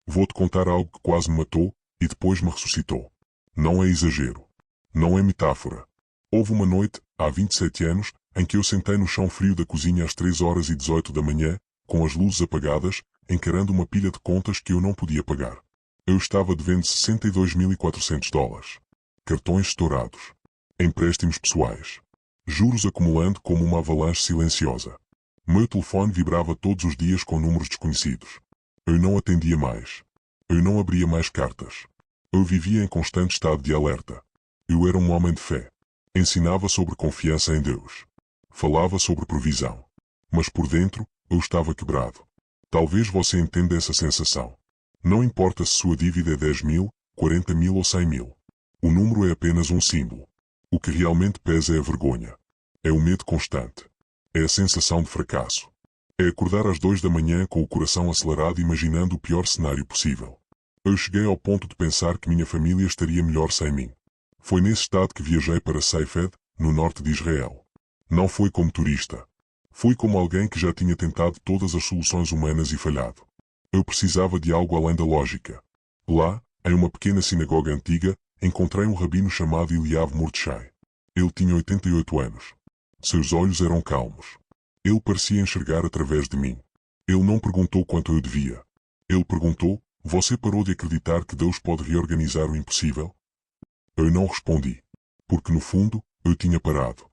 Vou-te contar algo que quase me matou e depois me ressuscitou. Não é exagero. Não é metáfora. Houve uma noite, há 27 anos, em que eu sentei no chão frio da cozinha às 3h18 da manhã, com as luzes apagadas, encarando uma pilha de contas que eu não podia pagar. Eu estava devendo $62.400. Cartões estourados. Empréstimos pessoais. Juros acumulando como uma avalanche silenciosa. Meu telefone vibrava todos os dias com números desconhecidos. Eu não atendia mais. Eu não abria mais cartas. Eu vivia em constante estado de alerta. Eu era um homem de fé. Ensinava sobre confiança em Deus. Falava sobre provisão. Mas por dentro, eu estava quebrado. Talvez você entenda essa sensação. Não importa se sua dívida é 10.000, 40.000 ou 100.000. O número é apenas um símbolo. O que realmente pesa é a vergonha. É o medo constante. É a sensação de fracasso. É acordar às 2 da manhã com o coração acelerado imaginando o pior cenário possível. Eu cheguei ao ponto de pensar que minha família estaria melhor sem mim. Foi nesse estado que viajei para Seifed, no norte de Israel. Não foi como turista. Fui como alguém que já tinha tentado todas as soluções humanas e falhado. Eu precisava de algo além da lógica. Lá, em uma pequena sinagoga antiga, encontrei um rabino chamado Eliav Mordechai. Ele tinha 88 anos. Seus olhos eram calmos. Ele parecia enxergar através de mim. Ele não perguntou quanto eu devia. Ele perguntou: você parou de acreditar que Deus pode reorganizar o impossível? Eu não respondi. Porque no fundo, eu tinha parado.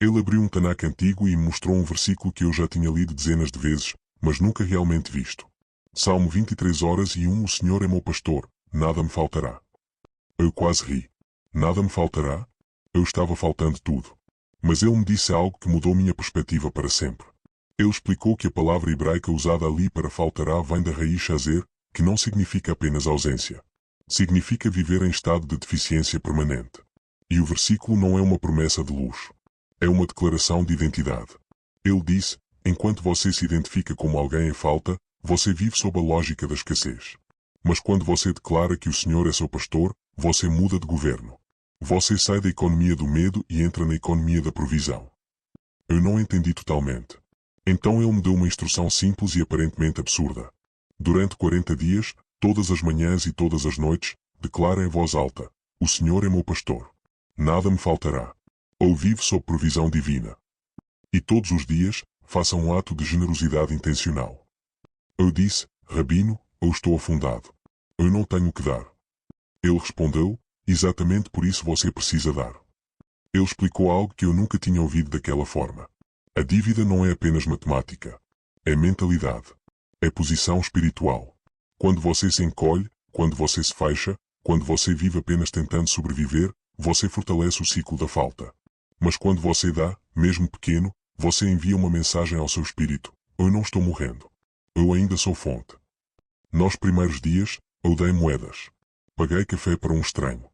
Ele abriu um Tanakh antigo e me mostrou um versículo que eu já tinha lido dezenas de vezes, mas nunca realmente visto. Salmo 23:1 O Senhor é meu pastor, nada me faltará. Eu quase ri. Nada me faltará? Eu estava faltando tudo. Mas ele me disse algo que mudou minha perspectiva para sempre. Ele explicou que a palavra hebraica usada ali para faltará vem da raiz shazer, que não significa apenas ausência. Significa viver em estado de deficiência permanente. E o versículo não é uma promessa de luxo. É uma declaração de identidade. Ele disse: enquanto você se identifica como alguém em falta, você vive sob a lógica da escassez. Mas quando você declara que o Senhor é seu pastor, você muda de governo. Você sai da economia do medo e entra na economia da provisão. Eu não entendi totalmente. Então ele me deu uma instrução simples e aparentemente absurda. Durante 40 dias, todas as manhãs e todas as noites, declara em voz alta: o Senhor é meu pastor. Nada me faltará. Ou vivo sob provisão divina. E todos os dias, faça um ato de generosidade intencional. Eu disse: Rabino, eu estou afundado. Eu não tenho o que dar. Ele respondeu: exatamente por isso você precisa dar. Ele explicou algo que eu nunca tinha ouvido daquela forma. A dívida não é apenas matemática. É mentalidade. É posição espiritual. Quando você se encolhe, quando você se fecha, quando você vive apenas tentando sobreviver, você fortalece o ciclo da falta. Mas quando você dá, mesmo pequeno, você envia uma mensagem ao seu espírito: eu não estou morrendo. Eu ainda sou fonte. Nos primeiros dias, eu dei moedas. Paguei café para um estranho.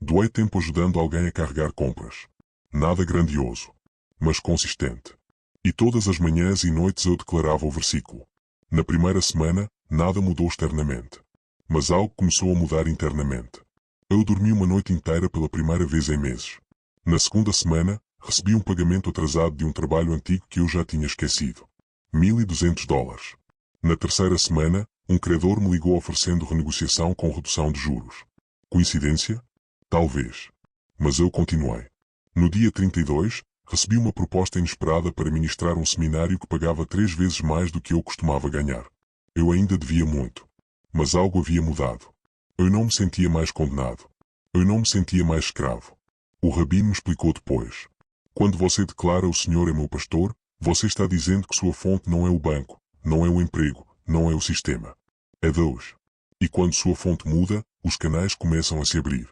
Doei tempo ajudando alguém a carregar compras. Nada grandioso, mas consistente. E todas as manhãs e noites eu declarava o versículo. Na primeira semana, nada mudou externamente. Mas algo começou a mudar internamente. Eu dormi uma noite inteira pela primeira vez em meses. Na segunda semana, recebi um pagamento atrasado de um trabalho antigo que eu já tinha esquecido. $1.200. Na terceira semana, um credor me ligou oferecendo renegociação com redução de juros. Coincidência? Talvez. Mas eu continuei. No dia 32, recebi uma proposta inesperada para ministrar um seminário que pagava 3 vezes mais do que eu costumava ganhar. Eu ainda devia muito. Mas algo havia mudado. Eu não me sentia mais condenado. Eu não me sentia mais escravo. O rabino me explicou depois. Quando você declara o Senhor é meu pastor, você está dizendo que sua fonte não é o banco, não é o emprego, não é o sistema. É Deus. E quando sua fonte muda, os canais começam a se abrir.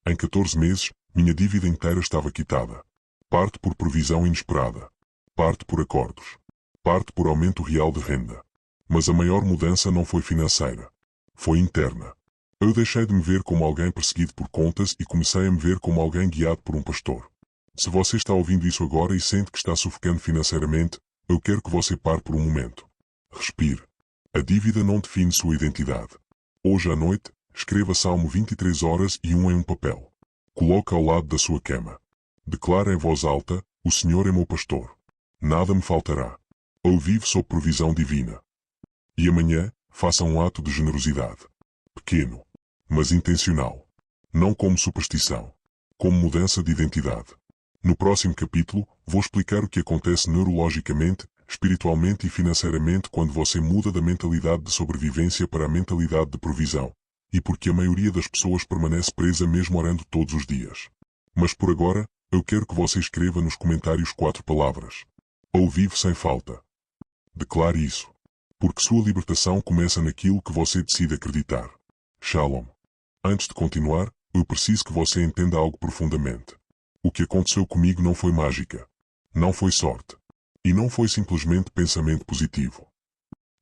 Em 14 meses, minha dívida inteira estava quitada. Parte por provisão inesperada. Parte por acordos. Parte por aumento real de renda. Mas a maior mudança não foi financeira. Foi interna. Eu deixei de me ver como alguém perseguido por contas e comecei a me ver como alguém guiado por um pastor. Se você está ouvindo isso agora e sente que está sufocando financeiramente, eu quero que você pare por um momento. Respire. A dívida não define sua identidade. Hoje à noite, escreva Salmo 23:1 em um papel. Coloque ao lado da sua cama. Declara em voz alta: o Senhor é meu pastor. Nada me faltará. Eu vivo sob provisão divina. E amanhã, faça um ato de generosidade. Pequeno, mas intencional. Não como superstição. Como mudança de identidade. No próximo capítulo, vou explicar o que acontece neurologicamente, espiritualmente e financeiramente quando você muda da mentalidade de sobrevivência para a mentalidade de provisão, e porque a maioria das pessoas permanece presa mesmo orando todos os dias. Mas por agora, eu quero que você escreva nos comentários 4 palavras. Ou vive sem falta. Declare isso. Porque sua libertação começa naquilo que você decide acreditar. Shalom. Antes de continuar, eu preciso que você entenda algo profundamente. O que aconteceu comigo não foi mágica. Não foi sorte. E não foi simplesmente pensamento positivo.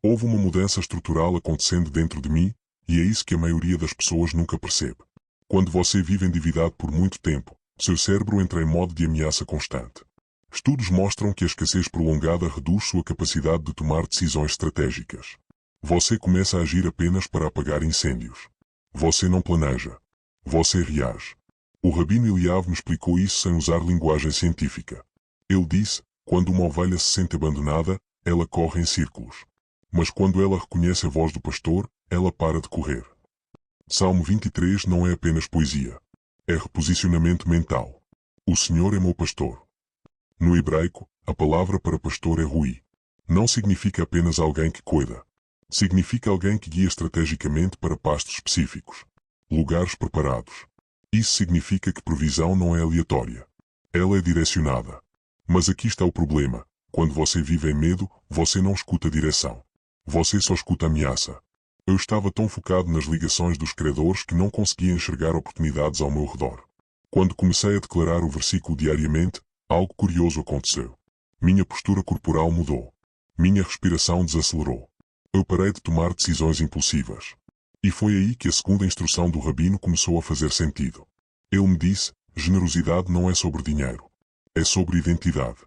Houve uma mudança estrutural acontecendo dentro de mim, e é isso que a maioria das pessoas nunca percebe. Quando você vive endividado por muito tempo, seu cérebro entra em modo de ameaça constante. Estudos mostram que a escassez prolongada reduz sua capacidade de tomar decisões estratégicas. Você começa a agir apenas para apagar incêndios. Você não planeja. Você reage. O Rabino Eliav me explicou isso sem usar linguagem científica. Ele disse, quando uma ovelha se sente abandonada, ela corre em círculos. Mas quando ela reconhece a voz do pastor, ela para de correr. Salmo 23 não é apenas poesia. É reposicionamento mental. O Senhor é meu pastor. No hebraico, a palavra para pastor é ruí. Não significa apenas alguém que cuida. Significa alguém que guia estrategicamente para pastos específicos. Lugares preparados. Isso significa que provisão não é aleatória. Ela é direcionada. Mas aqui está o problema. Quando você vive em medo, você não escuta a direção. Você só escuta a ameaça. Eu estava tão focado nas ligações dos credores que não conseguia enxergar oportunidades ao meu redor. Quando comecei a declarar o versículo diariamente, algo curioso aconteceu. Minha postura corporal mudou. Minha respiração desacelerou. Eu parei de tomar decisões impulsivas. E foi aí que a segunda instrução do Rabino começou a fazer sentido. Ele me disse, generosidade não é sobre dinheiro. É sobre identidade.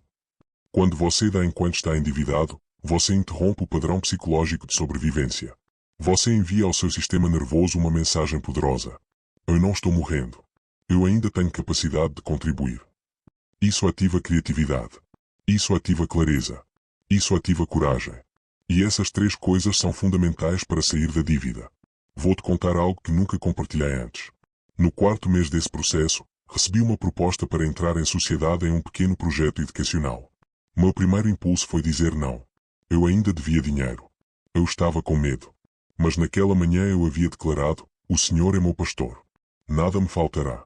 Quando você dá enquanto está endividado, você interrompe o padrão psicológico de sobrevivência. Você envia ao seu sistema nervoso uma mensagem poderosa. Eu não estou morrendo. Eu ainda tenho capacidade de contribuir. Isso ativa criatividade. Isso ativa clareza. Isso ativa coragem. E essas 3 coisas são fundamentais para sair da dívida. Vou-te contar algo que nunca compartilhei antes. No 4º mês desse processo, recebi uma proposta para entrar em sociedade em um pequeno projeto educacional. Meu primeiro impulso foi dizer não. Eu ainda devia dinheiro. Eu estava com medo. Mas naquela manhã eu havia declarado, o Senhor é meu pastor. Nada me faltará.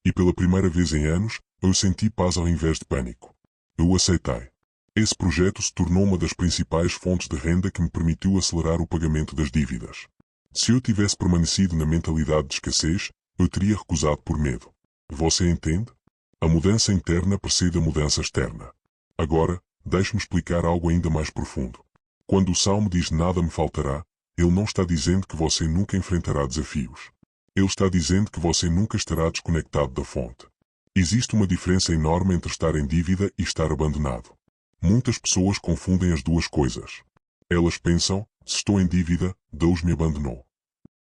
E pela primeira vez em anos, eu senti paz ao invés de pânico. Eu aceitei. Esse projeto se tornou uma das principais fontes de renda que me permitiu acelerar o pagamento das dívidas. Se eu tivesse permanecido na mentalidade de escassez, eu teria recusado por medo. Você entende? A mudança interna precede a mudança externa. Agora, deixe-me explicar algo ainda mais profundo. Quando o Salmo diz nada me faltará, ele não está dizendo que você nunca enfrentará desafios. Ele está dizendo que você nunca estará desconectado da fonte. Existe uma diferença enorme entre estar em dívida e estar abandonado. Muitas pessoas confundem as duas coisas. Elas pensam, se estou em dívida, Deus me abandonou.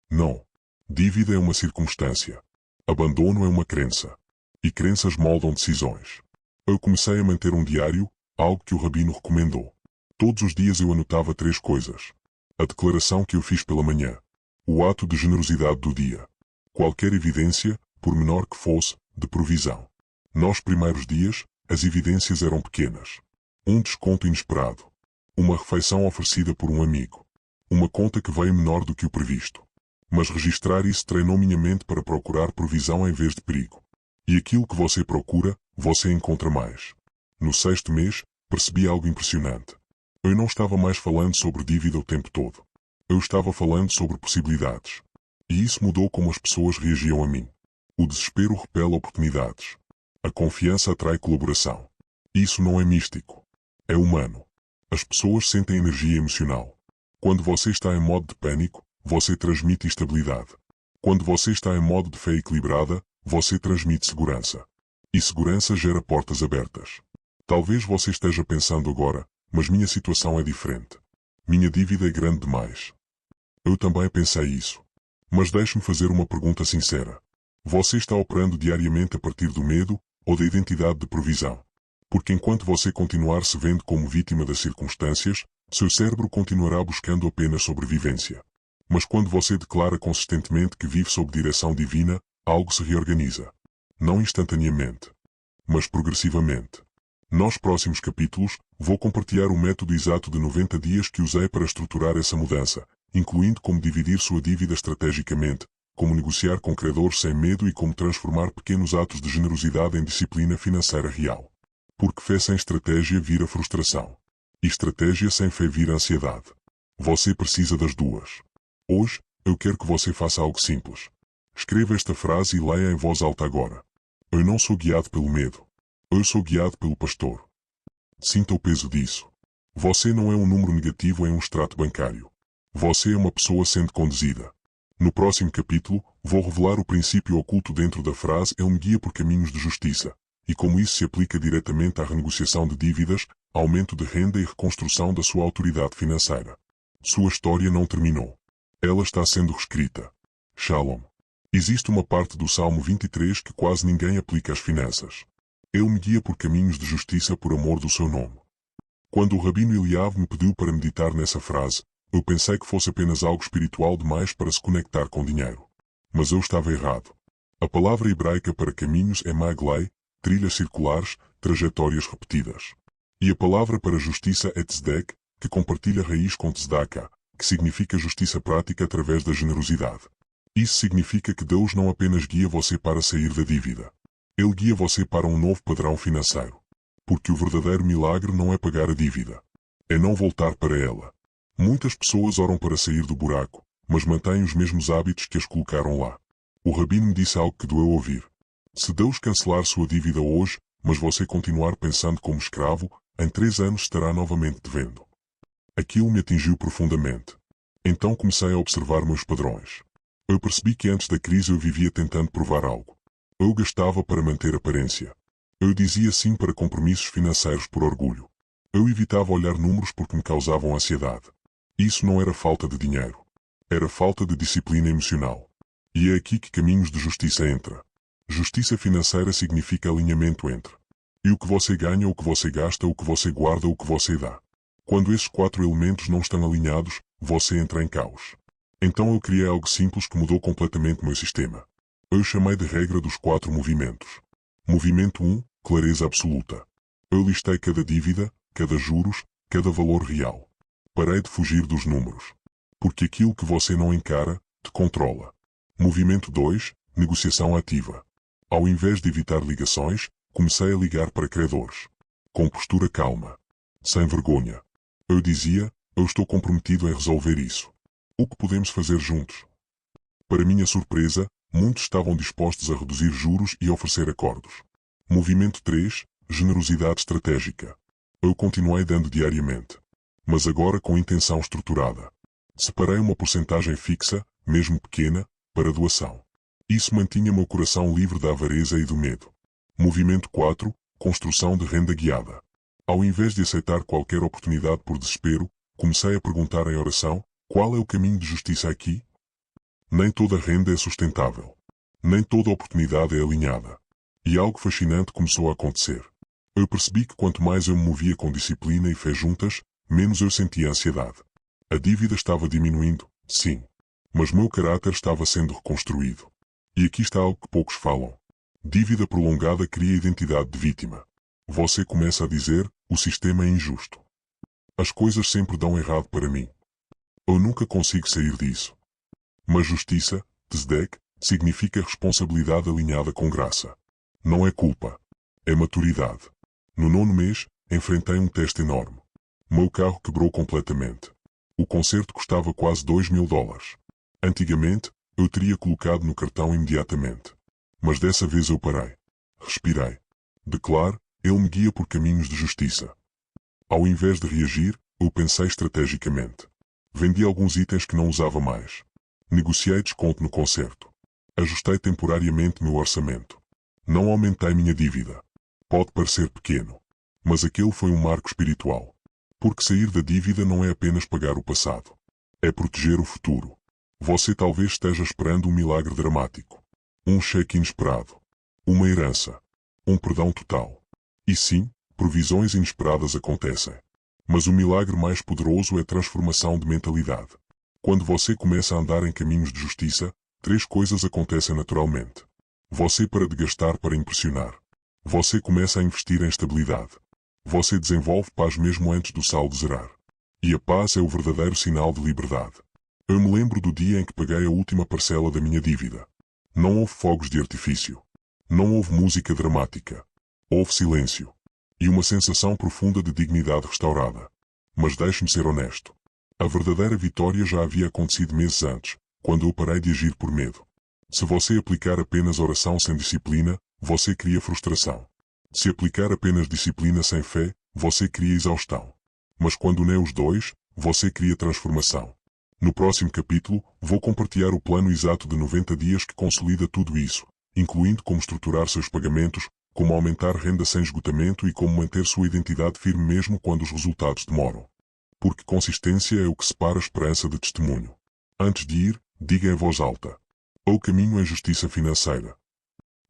Não. Dívida é uma circunstância. Abandono é uma crença. E crenças moldam decisões. Eu comecei a manter um diário, algo que o Rabino recomendou. Todos os dias eu anotava 3 coisas. A declaração que eu fiz pela manhã. O ato de generosidade do dia. Qualquer evidência, por menor que fosse, de provisão. Nos primeiros dias, as evidências eram pequenas. Um desconto inesperado. Uma refeição oferecida por um amigo. Uma conta que veio menor do que o previsto. Mas registrar isso treinou minha mente para procurar provisão em vez de perigo. E aquilo que você procura, você encontra mais. No 6º mês, percebi algo impressionante. Eu não estava mais falando sobre dívida o tempo todo. Eu estava falando sobre possibilidades. E isso mudou como as pessoas reagiam a mim. O desespero repele oportunidades. A confiança atrai colaboração. Isso não é místico. É humano. As pessoas sentem energia emocional. Quando você está em modo de pânico, você transmite instabilidade. Quando você está em modo de fé equilibrada, você transmite segurança. E segurança gera portas abertas. Talvez você esteja pensando agora, mas minha situação é diferente. Minha dívida é grande demais. Eu também pensei isso. Mas deixe-me fazer uma pergunta sincera. Você está operando diariamente a partir do medo ou da identidade de provisão? Porque enquanto você continuar se vendo como vítima das circunstâncias, Seu cérebro continuará buscando apenas sobrevivência. Mas quando você declara consistentemente que vive sob direção divina, algo se reorganiza. Não instantaneamente, mas progressivamente. Nos próximos capítulos, vou compartilhar o método exato de 90 dias que usei para estruturar essa mudança, incluindo como dividir sua dívida estrategicamente, como negociar com credores sem medo e como transformar pequenos atos de generosidade em disciplina financeira real. Porque fé sem estratégia vira frustração. E estratégia sem fé vira ansiedade. Você precisa das duas. Hoje, eu quero que você faça algo simples. Escreva esta frase e leia em voz alta agora. Eu não sou guiado pelo medo. Eu sou guiado pelo pastor. Sinta o peso disso. Você não é um número negativo em um extrato bancário. Você é uma pessoa sendo conduzida. No próximo capítulo, vou revelar o princípio oculto dentro da frase Ele me guia por caminhos de justiça, e como isso se aplica diretamente à renegociação de dívidas, aumento de renda e reconstrução da sua autoridade financeira. Sua história não terminou. Ela está sendo reescrita. Shalom. Existe uma parte do Salmo 23 que quase ninguém aplica às finanças. Ele me guia por caminhos de justiça por amor do seu nome. Quando o Rabino Eliav me pediu para meditar nessa frase, eu pensei que fosse apenas algo espiritual demais para se conectar com dinheiro. Mas eu estava errado. A palavra hebraica para caminhos é maglei, trilhas circulares, trajetórias repetidas. E a palavra para justiça é tzedek, que compartilha raiz com tzedakah, que significa justiça prática através da generosidade. Isso significa que Deus não apenas guia você para sair da dívida. Ele guia você para um novo padrão financeiro. Porque o verdadeiro milagre não é pagar a dívida. É não voltar para ela. Muitas pessoas oram para sair do buraco, mas mantêm os mesmos hábitos que as colocaram lá. O rabino me disse algo que doeu ouvir. Se Deus cancelar sua dívida hoje, mas você continuar pensando como escravo, em 3 anos estará novamente devendo. Aquilo me atingiu profundamente. Então comecei a observar meus padrões. Eu percebi que antes da crise eu vivia tentando provar algo. Eu gastava para manter aparência. Eu dizia sim para compromissos financeiros por orgulho. Eu evitava olhar números porque me causavam ansiedade. Isso não era falta de dinheiro. Era falta de disciplina emocional. E é aqui que caminhos de justiça entra. Justiça financeira significa alinhamento entre e o que você ganha, o que você gasta, o que você guarda, o que você dá. Quando esses 4 elementos não estão alinhados, você entra em caos. Então eu criei algo simples que mudou completamente meu sistema. Eu chamei de regra dos 4 movimentos. Movimento 1, clareza absoluta. Eu listei cada dívida, cada juros, cada valor real. Parei de fugir dos números. Porque aquilo que você não encara, te controla. Movimento 2, negociação ativa. Ao invés de evitar ligações, comecei a ligar para credores. Com postura calma. Sem vergonha. Eu dizia, eu estou comprometido em resolver isso. O que podemos fazer juntos? Para minha surpresa, muitos estavam dispostos a reduzir juros e oferecer acordos. Movimento 3, generosidade estratégica. Eu continuei dando diariamente. Mas agora com intenção estruturada. Separei uma porcentagem fixa, mesmo pequena, para doação. Isso mantinha meu coração livre da avareza e do medo. Movimento 4, construção de renda guiada. Ao invés de aceitar qualquer oportunidade por desespero, comecei a perguntar em oração, qual é o caminho de justiça aqui? Nem toda renda é sustentável. Nem toda oportunidade é alinhada. E algo fascinante começou a acontecer. Eu percebi que quanto mais eu me movia com disciplina e fé juntas, menos eu sentia ansiedade. A dívida estava diminuindo, sim. Mas meu caráter estava sendo reconstruído. E aqui está algo que poucos falam. Dívida prolongada cria identidade de vítima. Você começa a dizer, o sistema é injusto. As coisas sempre dão errado para mim. Eu nunca consigo sair disso. Mas justiça, tzedek, significa responsabilidade alinhada com graça. Não é culpa. É maturidade. No 9º mês, enfrentei um teste enorme. Meu carro quebrou completamente. O conserto custava quase $2.000. Antigamente, eu teria colocado no cartão imediatamente. Mas dessa vez eu parei. Respirei. Declaro, ele me guia por caminhos de justiça. Ao invés de reagir, eu pensei estrategicamente. Vendi alguns itens que não usava mais. Negociei desconto no conserto. Ajustei temporariamente meu orçamento. Não aumentei minha dívida. Pode parecer pequeno. Mas aquele foi um marco espiritual. Porque sair da dívida não é apenas pagar o passado. É proteger o futuro. Você talvez esteja esperando um milagre dramático. Um cheque inesperado. Uma herança. Um perdão total. E sim, provisões inesperadas acontecem. Mas o milagre mais poderoso é a transformação de mentalidade. Quando você começa a andar em caminhos de justiça, três coisas acontecem naturalmente. Você para de gastar para impressionar. Você começa a investir em estabilidade. Você desenvolve paz mesmo antes do saldo zerar. E a paz é o verdadeiro sinal de liberdade. Eu me lembro do dia em que paguei a última parcela da minha dívida. Não houve fogos de artifício. Não houve música dramática. Houve silêncio. E uma sensação profunda de dignidade restaurada. Mas deixe-me ser honesto. A verdadeira vitória já havia acontecido meses antes, quando eu parei de agir por medo. Se você aplicar apenas oração sem disciplina, você cria frustração. Se aplicar apenas disciplina sem fé, você cria exaustão. Mas quando une os dois, você cria transformação. No próximo capítulo, vou compartilhar o plano exato de 90 dias que consolida tudo isso, incluindo como estruturar seus pagamentos, como aumentar renda sem esgotamento e como manter sua identidade firme mesmo quando os resultados demoram. Porque consistência é o que separa a esperança de testemunho. Antes de ir, diga em voz alta: o caminho é justiça financeira.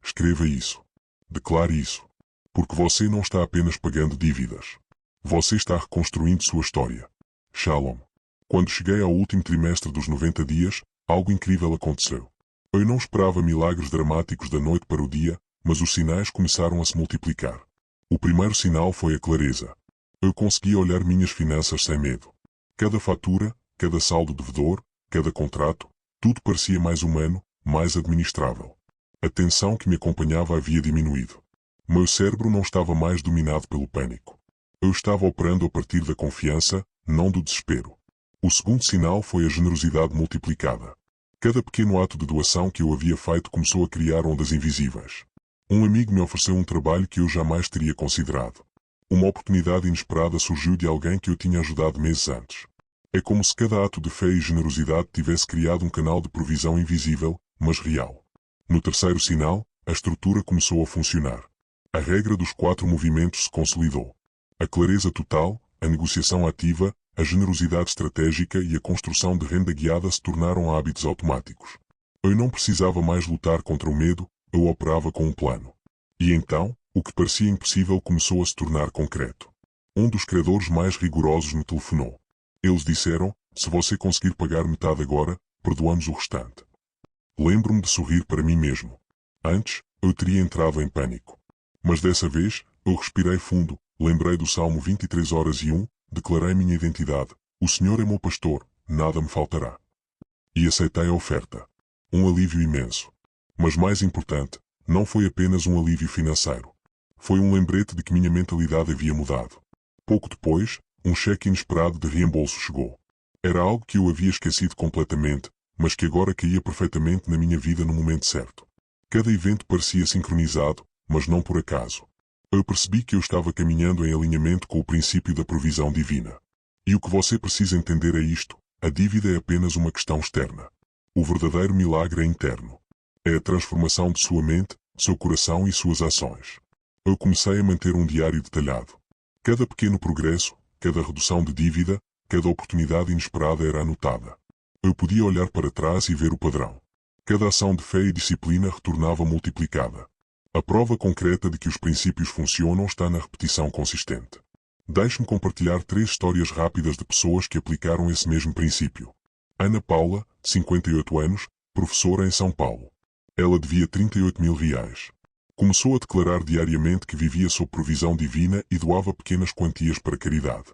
Escreva isso. Declare isso. Porque você não está apenas pagando dívidas. Você está reconstruindo sua história. Shalom. Quando cheguei ao último trimestre dos 90 dias, algo incrível aconteceu. Eu não esperava milagres dramáticos da noite para o dia, mas os sinais começaram a se multiplicar. O primeiro sinal foi a clareza. Eu conseguia olhar minhas finanças sem medo. Cada fatura, cada saldo devedor, cada contrato, tudo parecia mais humano, mais administrável. A tensão que me acompanhava havia diminuído. Meu cérebro não estava mais dominado pelo pânico. Eu estava operando a partir da confiança, não do desespero. O segundo sinal foi a generosidade multiplicada. Cada pequeno ato de doação que eu havia feito começou a criar ondas invisíveis. Um amigo me ofereceu um trabalho que eu jamais teria considerado. Uma oportunidade inesperada surgiu de alguém que eu tinha ajudado meses antes. É como se cada ato de fé e generosidade tivesse criado um canal de provisão invisível, mas real. No terceiro sinal, a estrutura começou a funcionar. A regra dos 4 movimentos se consolidou. A clareza total, a negociação ativa, a generosidade estratégica e a construção de renda guiada se tornaram hábitos automáticos. Eu não precisava mais lutar contra o medo, eu operava com um plano. E então, o que parecia impossível começou a se tornar concreto. Um dos credores mais rigorosos me telefonou. Eles disseram: se você conseguir pagar metade agora, perdoamos o restante. Lembro-me de sorrir para mim mesmo. Antes, eu teria entrado em pânico. Mas dessa vez, eu respirei fundo, lembrei do Salmo 23:1, declarei minha identidade: o Senhor é meu pastor, nada me faltará. E aceitei a oferta. Um alívio imenso. Mas mais importante, não foi apenas um alívio financeiro. Foi um lembrete de que minha mentalidade havia mudado. Pouco depois, um cheque inesperado de reembolso chegou. Era algo que eu havia esquecido completamente, mas que agora caía perfeitamente na minha vida no momento certo. Cada evento parecia sincronizado, mas não por acaso. Eu percebi que eu estava caminhando em alinhamento com o princípio da provisão divina. E o que você precisa entender é isto: a dívida é apenas uma questão externa. O verdadeiro milagre é interno. É a transformação de sua mente, seu coração e suas ações. Eu comecei a manter um diário detalhado. Cada pequeno progresso, cada redução de dívida, cada oportunidade inesperada era anotada. Eu podia olhar para trás e ver o padrão. Cada ação de fé e disciplina retornava multiplicada. A prova concreta de que os princípios funcionam está na repetição consistente. Deixe-me compartilhar 3 histórias rápidas de pessoas que aplicaram esse mesmo princípio. Ana Paula, 58 anos, professora em São Paulo. Ela devia 38 mil reais. Começou a declarar diariamente que vivia sob provisão divina e doava pequenas quantias para caridade.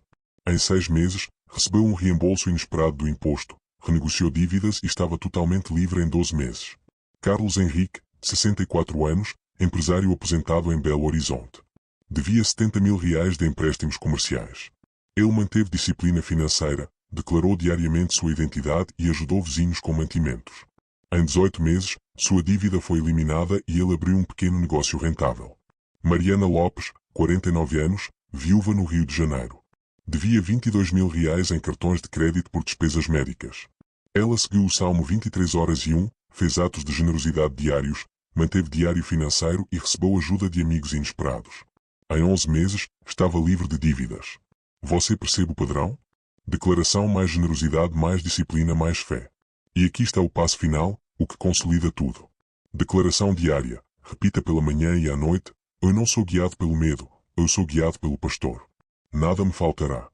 Em 6 meses, recebeu um reembolso inesperado do imposto, renegociou dívidas e estava totalmente livre em 12 meses. Carlos Henrique, 64 anos, empresário aposentado em Belo Horizonte. Devia 70 mil reais de empréstimos comerciais. Ele manteve disciplina financeira, declarou diariamente sua identidade e ajudou vizinhos com mantimentos. Em 18 meses, sua dívida foi eliminada e ele abriu um pequeno negócio rentável. Mariana Lopes, 49 anos, viúva no Rio de Janeiro. Devia 22 mil reais em cartões de crédito por despesas médicas. Ela seguiu o Salmo 23:1, fez atos de generosidade diários, manteve diário financeiro e recebeu ajuda de amigos inesperados. Em 11 meses, estava livre de dívidas. Você percebe o padrão? Declaração mais generosidade mais disciplina mais fé. E aqui está o passo final, o que consolida tudo. Declaração diária. Repita pela manhã e à noite: eu não sou guiado pelo medo, eu sou guiado pelo pastor. Nada me faltará.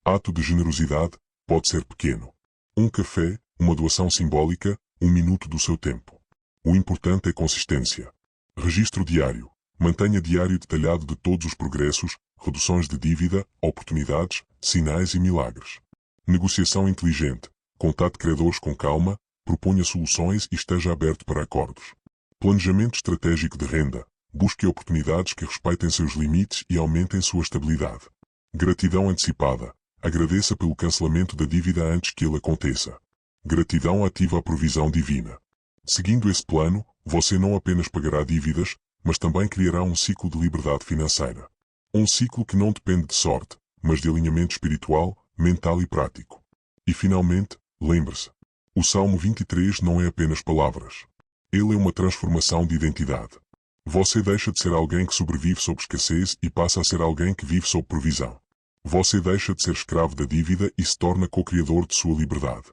Ato de generosidade pode ser pequeno. Um café, uma doação simbólica, um minuto do seu tempo. O importante é consistência. Registro diário. Mantenha diário detalhado de todos os progressos, reduções de dívida, oportunidades, sinais e milagres. Negociação inteligente. Contate credores com calma, proponha soluções e esteja aberto para acordos. Planejamento estratégico de renda. Busque oportunidades que respeitem seus limites e aumentem sua estabilidade. Gratidão antecipada. Agradeça pelo cancelamento da dívida antes que ele aconteça. Gratidão ativa a provisão divina. Seguindo esse plano, você não apenas pagará dívidas, mas também criará um ciclo de liberdade financeira. Um ciclo que não depende de sorte, mas de alinhamento espiritual, mental e prático. E finalmente, lembre-se, o Salmo 23 não é apenas palavras. Ele é uma transformação de identidade. Você deixa de ser alguém que sobrevive sob escassez e passa a ser alguém que vive sob provisão. Você deixa de ser escravo da dívida e se torna co-criador de sua liberdade.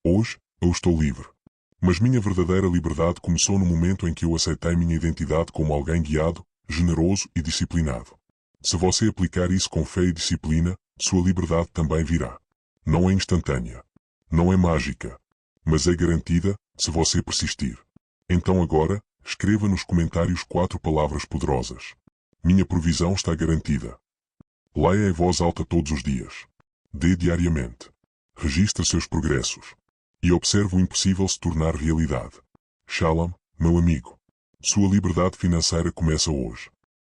Hoje, eu estou livre. Mas minha verdadeira liberdade começou no momento em que eu aceitei minha identidade como alguém guiado, generoso e disciplinado. Se você aplicar isso com fé e disciplina, sua liberdade também virá. Não é instantânea. Não é mágica. Mas é garantida, se você persistir. Então agora, escreva nos comentários 4 palavras poderosas. Minha provisão está garantida. Leia em voz alta todos os dias. Dê diariamente. Registre seus progressos. E observe o impossível se tornar realidade. Shalom, meu amigo. Sua liberdade financeira começa hoje.